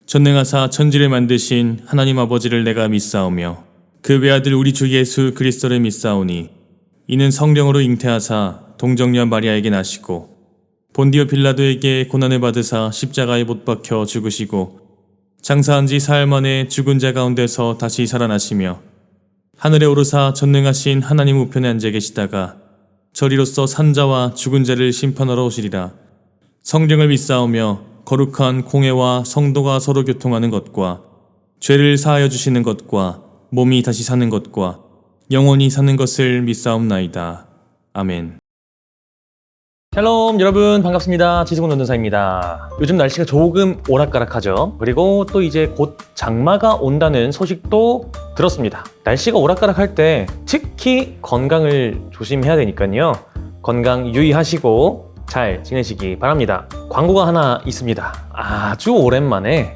전능하사 천지를 만드신 하나님 아버지를 내가 믿사오며 그 외아들 우리 주 예수 그리스도를 믿사오니 이는 성령으로 잉태하사 동정녀 마리아에게 나시고 본디오 빌라도에게 고난을 받으사 십자가에 못 박혀 죽으시고 장사한 지 사흘 만에 죽은 자 가운데서 다시 살아나시며 하늘에 오르사 전능하신 하나님 우편에 앉아 계시다가 저리로서 산자와 죽은 자를 심판하러 오시리라. 성령을 믿사오며 거룩한 공회와 성도가 서로 교통하는 것과 죄를 사하여 주시는 것과 몸이 다시 사는 것과 영원히 사는 것을 믿사옵나이다. 아멘. 샬롬 여러분 반갑습니다. 지승훈 논전사입니다. 요즘 날씨가 조금 오락가락하죠. 그리고 또 이제 곧 장마가 온다는 소식도 들었습니다. 날씨가 오락가락할 때 특히 건강을 조심해야 되니까요. 건강 유의하시고 잘 지내시기 바랍니다. 광고가 하나 있습니다. 아주 오랜만에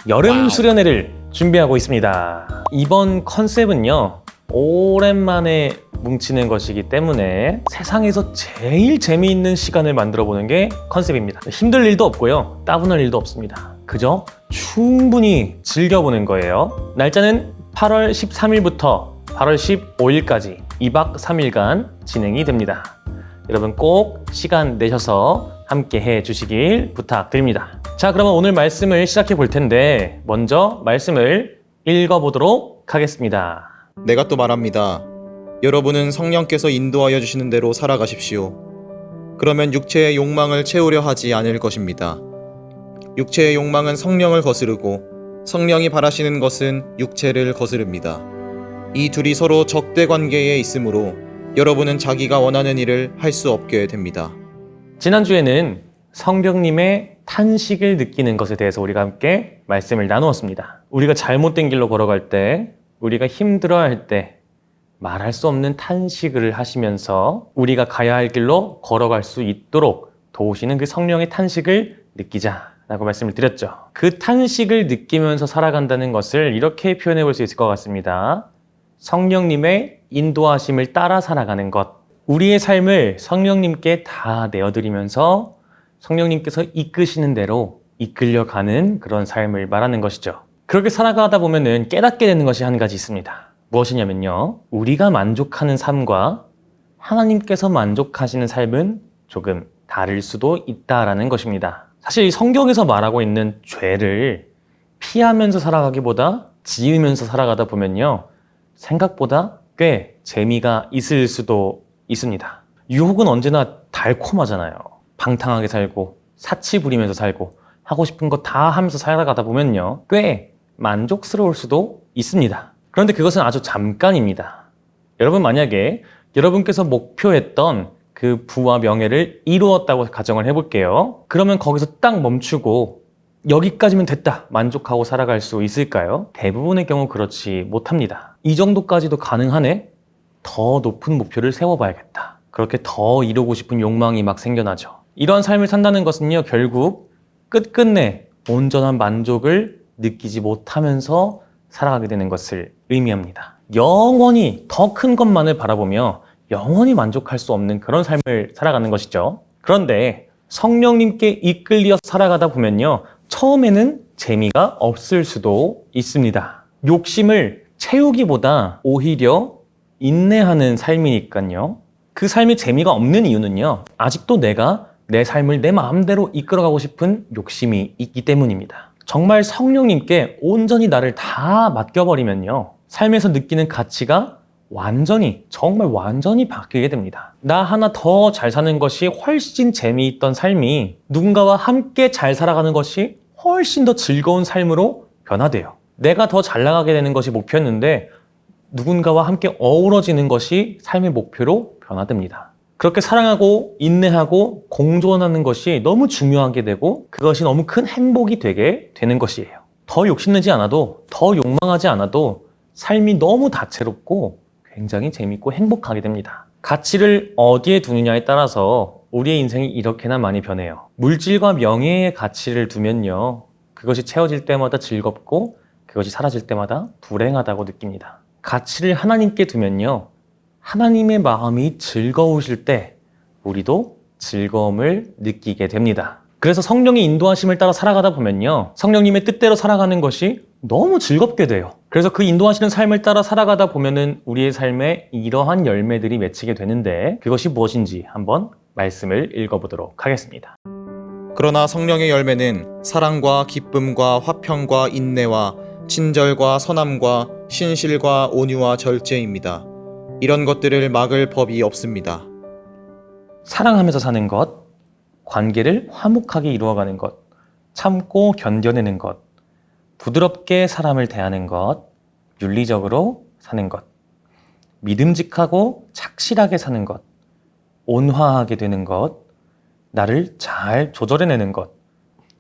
여름 수련회를 준비하고 있습니다. 이번 컨셉은요, 오랜만에 뭉치는 것이기 때문에 세상에서 제일 재미있는 시간을 만들어보는 게 컨셉입니다. 힘들 일도 없고요, 따분할 일도 없습니다. 그저 충분히 즐겨보는 거예요. 날짜는 8월 13일부터 8월 15일까지 2박 3일간 진행이 됩니다. 여러분 꼭 시간 내셔서 함께 해주시길 부탁드립니다. 자, 그러면 오늘 말씀을 시작해 볼 텐데 먼저 말씀을 읽어보도록 하겠습니다. 내가 또 말합니다. 여러분은 성령께서 인도하여 주시는 대로 살아가십시오. 그러면 육체의 욕망을 채우려 하지 않을 것입니다. 육체의 욕망은 성령을 거스르고 성령이 바라시는 것은 육체를 거스릅니다. 이 둘이 서로 적대 관계에 있으므로 여러분은 자기가 원하는 일을 할 수 없게 됩니다. 지난주에는 성령님의 탄식을 느끼는 것에 대해서 우리가 함께 말씀을 나누었습니다. 우리가 잘못된 길로 걸어갈 때, 우리가 힘들어할 때 말할 수 없는 탄식을 하시면서 우리가 가야 할 길로 걸어갈 수 있도록 도우시는 그 성령의 탄식을 느끼자라고 말씀을 드렸죠. 그 탄식을 느끼면서 살아간다는 것을 이렇게 표현해 볼 수 있을 것 같습니다. 성령님의 인도하심을 따라 살아가는 것. 우리의 삶을 성령님께 다 내어드리면서 성령님께서 이끄시는 대로 이끌려가는 그런 삶을 말하는 것이죠. 그렇게 살아가다 보면은 깨닫게 되는 것이 한 가지 있습니다. 무엇이냐면요, 우리가 만족하는 삶과 하나님께서 만족하시는 삶은 조금 다를 수도 있다라는 것입니다. 사실 성경에서 말하고 있는 죄를 피하면서 살아가기보다 지으면서 살아가다 보면요, 생각보다 꽤 재미가 있을 수도 있습니다. 유혹은 언제나 달콤하잖아요. 방탕하게 살고 사치 부리면서 살고 하고 싶은 거 다 하면서 살아가다 보면요, 꽤 만족스러울 수도 있습니다. 그런데 그것은 아주 잠깐입니다. 여러분, 만약에 여러분께서 목표했던 그 부와 명예를 이루었다고 가정을 해볼게요. 그러면 거기서 딱 멈추고 여기까지면 됐다, 만족하고 살아갈 수 있을까요? 대부분의 경우 그렇지 못합니다. 이 정도까지도 가능하네? 더 높은 목표를 세워봐야겠다. 그렇게 더 이루고 싶은 욕망이 막 생겨나죠. 이런 삶을 산다는 것은요, 결국 끝끝내 온전한 만족을 느끼지 못하면서 살아가게 되는 것을 의미합니다. 영원히 더 큰 것만을 바라보며 영원히 만족할 수 없는 그런 삶을 살아가는 것이죠. 그런데 성령님께 이끌려 살아가다 보면요, 처음에는 재미가 없을 수도 있습니다. 욕심을 채우기보다 오히려 인내하는 삶이니까요. 그 삶이 재미가 없는 이유는요, 아직도 내가 내 삶을 내 마음대로 이끌어가고 싶은 욕심이 있기 때문입니다. 정말 성령님께 온전히 나를 다 맡겨버리면요, 삶에서 느끼는 가치가 정말 완전히 바뀌게 됩니다. 나 하나 더 잘 사는 것이 훨씬 재미있던 삶이 누군가와 함께 잘 살아가는 것이 훨씬 더 즐거운 삶으로 변화돼요. 내가 더 잘 나가게 되는 것이 목표였는데 누군가와 함께 어우러지는 것이 삶의 목표로 변화됩니다. 그렇게 사랑하고 인내하고 공존하는 것이 너무 중요하게 되고 그것이 너무 큰 행복이 되게 되는 것이에요. 더 욕심내지 않아도, 더 욕망하지 않아도 삶이 너무 다채롭고 굉장히 재밌고 행복하게 됩니다. 가치를 어디에 두느냐에 따라서 우리의 인생이 이렇게나 많이 변해요. 물질과 명예의 가치를 두면요, 그것이 채워질 때마다 즐겁고 그것이 사라질 때마다 불행하다고 느낍니다. 가치를 하나님께 두면요, 하나님의 마음이 즐거우실 때 우리도 즐거움을 느끼게 됩니다. 그래서 성령의 인도하심을 따라 살아가다 보면요, 성령님의 뜻대로 살아가는 것이 너무 즐겁게 돼요. 그래서 그 인도하시는 삶을 따라 살아가다 보면은 우리의 삶에 이러한 열매들이 맺히게 되는데, 그것이 무엇인지 한번 말씀을 읽어보도록 하겠습니다. 그러나 성령의 열매는 사랑과 기쁨과 화평과 인내와 친절과 선함과 신실과 온유와 절제입니다. 이런 것들을 막을 법이 없습니다. 사랑하면서 사는 것, 관계를 화목하게 이루어가는 것, 참고 견뎌내는 것, 부드럽게 사람을 대하는 것, 윤리적으로 사는 것, 믿음직하고 착실하게 사는 것, 온화하게 되는 것, 나를 잘 조절해내는 것,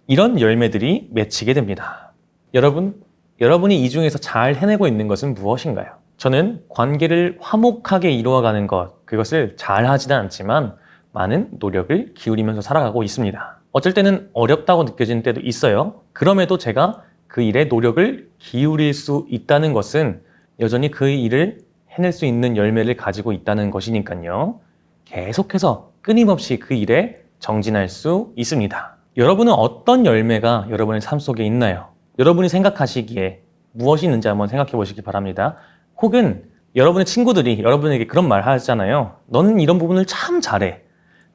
이런 열매들이 맺히게 됩니다. 여러분이 이 중에서 잘 해내고 있는 것은 무엇인가요? 저는 관계를 화목하게 이루어가는 것, 그것을 잘 하지는 않지만 많은 노력을 기울이면서 살아가고 있습니다. 어쩔 때는 어렵다고 느껴지는 때도 있어요. 그럼에도 제가 그 일에 노력을 기울일 수 있다는 것은 여전히 그 일을 해낼 수 있는 열매를 가지고 있다는 것이니까요. 계속해서 끊임없이 그 일에 정진할 수 있습니다. 여러분은 어떤 열매가 여러분의 삶 속에 있나요? 여러분이 생각하시기에 무엇이 있는지 한번 생각해 보시기 바랍니다. 혹은 여러분의 친구들이 여러분에게 그런 말 하잖아요. 너는 이런 부분을 참 잘해.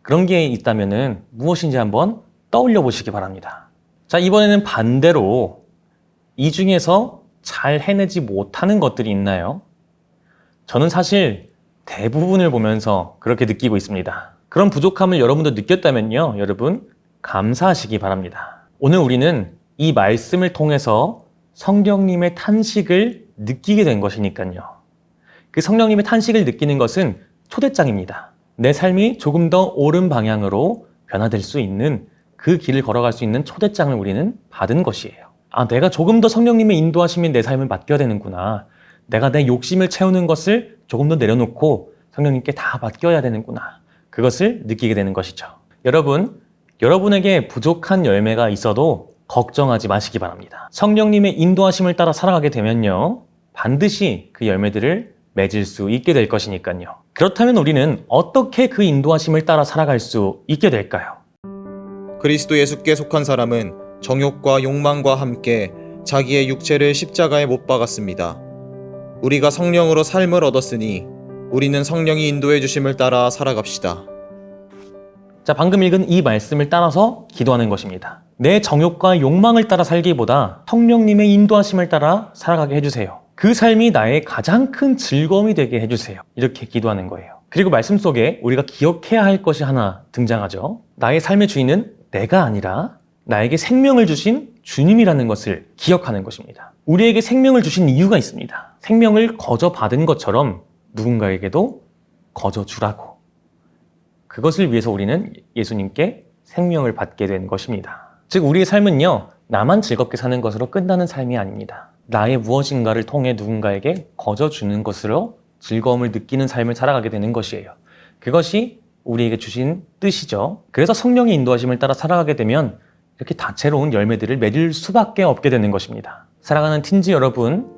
그런 게 있다면은 무엇인지 한번 떠올려 보시기 바랍니다. 자, 이번에는 반대로 이 중에서 잘 해내지 못하는 것들이 있나요? 저는 사실 대부분을 보면서 그렇게 느끼고 있습니다. 그런 부족함을 여러분도 느꼈다면요, 여러분 감사하시기 바랍니다. 오늘 우리는 이 말씀을 통해서 성령님의 탄식을 느끼게 된 것이니까요. 그 성령님의 탄식을 느끼는 것은 초대장입니다. 내 삶이 조금 더 옳은 방향으로 변화될 수 있는, 그 길을 걸어갈 수 있는 초대장을 우리는 받은 것이에요. 아, 내가 조금 더 성령님의 인도하심에 내 삶을 맡겨야 되는구나. 내가 내 욕심을 채우는 것을 조금 더 내려놓고 성령님께 다 맡겨야 되는구나. 그것을 느끼게 되는 것이죠. 여러분에게 부족한 열매가 있어도 걱정하지 마시기 바랍니다. 성령님의 인도하심을 따라 살아가게 되면요, 반드시 그 열매들을 맺을 수 있게 될 것이니까요. 그렇다면 우리는 어떻게 그 인도하심을 따라 살아갈 수 있게 될까요? 그리스도 예수께 속한 사람은 정욕과 욕망과 함께 자기의 육체를 십자가에 못 박았습니다. 우리가 성령으로 삶을 얻었으니 우리는 성령이 인도해 주심을 따라 살아갑시다. 자, 방금 읽은 이 말씀을 따라서 기도하는 것입니다. 내 정욕과 욕망을 따라 살기보다 성령님의 인도하심을 따라 살아가게 해주세요. 그 삶이 나의 가장 큰 즐거움이 되게 해주세요. 이렇게 기도하는 거예요. 그리고 말씀 속에 우리가 기억해야 할 것이 하나 등장하죠. 나의 삶의 주인은 내가 아니라 나에게 생명을 주신 주님이라는 것을 기억하는 것입니다. 우리에게 생명을 주신 이유가 있습니다. 생명을 거저 받은 것처럼 누군가에게도 거저 주라고. 그것을 위해서 우리는 예수님께 생명을 받게 된 것입니다. 즉, 우리의 삶은요, 나만 즐겁게 사는 것으로 끝나는 삶이 아닙니다. 나의 무엇인가를 통해 누군가에게 거저 주는 것으로 즐거움을 느끼는 삶을 살아가게 되는 것이에요. 그것이 우리에게 주신 뜻이죠. 그래서 성령의 인도하심을 따라 살아가게 되면 이렇게 다채로운 열매들을 맺을 수밖에 없게 되는 것입니다. 사랑하는 틴즈 여러분,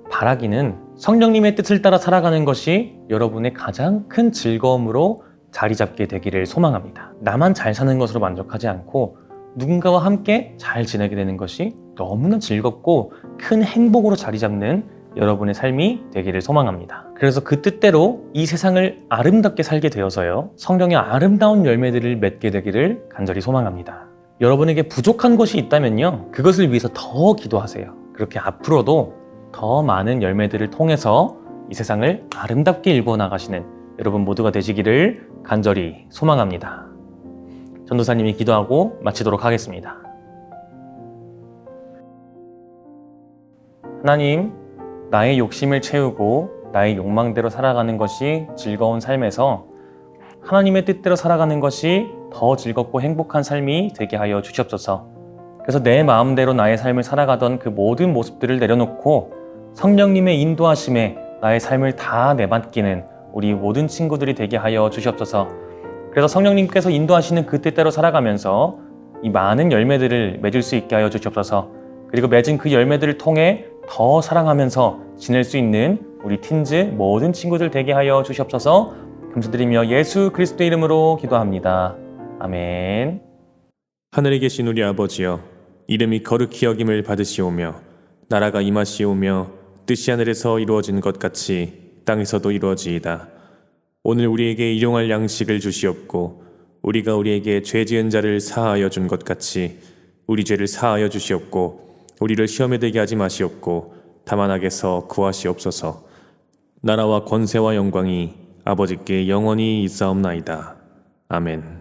바라기는 성령님의 뜻을 따라 살아가는 것이 여러분의 가장 큰 즐거움으로 자리 잡게 되기를 소망합니다. 나만 잘 사는 것으로 만족하지 않고 누군가와 함께 잘 지내게 되는 것이 너무나 즐겁고 큰 행복으로 자리 잡는 여러분의 삶이 되기를 소망합니다. 그래서 그 뜻대로 이 세상을 아름답게 살게 되어서요, 성령의 아름다운 열매들을 맺게 되기를 간절히 소망합니다. 여러분에게 부족한 것이 있다면요, 그것을 위해서 더 기도하세요. 그렇게 앞으로도 더 많은 열매들을 통해서 이 세상을 아름답게 일궈 나가시는 여러분 모두가 되시기를 간절히 소망합니다. 전도사님이 기도하고 마치도록 하겠습니다. 하나님, 나의 욕심을 채우고 나의 욕망대로 살아가는 것이 즐거운 삶에서 하나님의 뜻대로 살아가는 것이 더 즐겁고 행복한 삶이 되게 하여 주시옵소서. 그래서 내 마음대로 나의 삶을 살아가던 그 모든 모습들을 내려놓고 성령님의 인도하심에 나의 삶을 다 내맡기는 우리 모든 친구들이 되게 하여 주시옵소서. 그래서 성령님께서 인도하시는 그 뜻대로 살아가면서 이 많은 열매들을 맺을 수 있게 하여 주시옵소서. 그리고 맺은 그 열매들을 통해 더 사랑하면서 지낼 수 있는 우리 틴즈 모든 친구들 되게 하여 주시옵소서. 감사드리며 예수 그리스도의 이름으로 기도합니다. 아멘. 하늘에 계신 우리 아버지여, 이름이 거룩히 여김을 받으시오며 나라가 임하시오며 뜻이 하늘에서 이루어진 것 같이 땅에서도 이루어지이다. 오늘 우리에게 일용할 양식을 주시옵고 우리가 우리에게 죄 지은 자를 사하여 준 것 같이 우리 죄를 사하여 주시옵고 우리를 시험에 들게 하지 마시옵고 다만 악에서 구하시옵소서. 나라와 권세와 영광이 아버지께 영원히 있사옵나이다. 아멘.